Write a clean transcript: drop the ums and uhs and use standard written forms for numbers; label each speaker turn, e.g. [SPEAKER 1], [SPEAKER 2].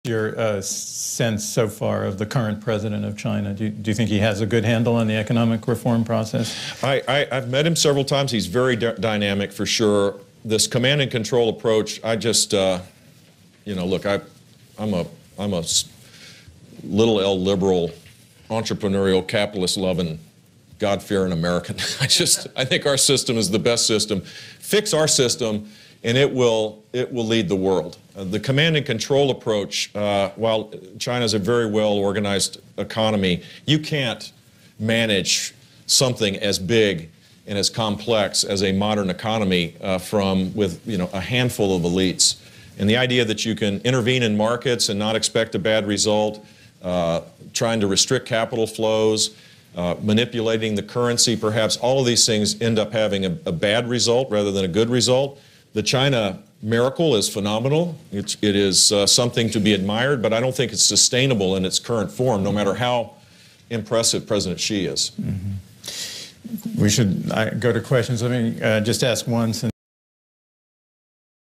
[SPEAKER 1] your sense so far of the current president of China? Do you think he has a good handle on the economic reform process?
[SPEAKER 2] I've met him several times. He's very dynamic for sure. This command and control approach, I just, look, I'm a little L liberal, entrepreneurial, capitalist-loving, God-fearing American. I think our system is the best system. Fix our system, and it will lead the world. The command and control approach, while China is a very well-organized economy, you can't manage something as big and as complex as a modern economy with a handful of elites. And the idea that you can intervene in markets and not expect a bad result, trying to restrict capital flows, manipulating the currency, perhaps all of these things end up having a bad result rather than a good result. The China miracle is phenomenal. It is something to be admired, but I don't think it's sustainable in its current form, no matter how impressive President Xi is.
[SPEAKER 1] Mm-hmm. We should go to questions. Let me just ask one.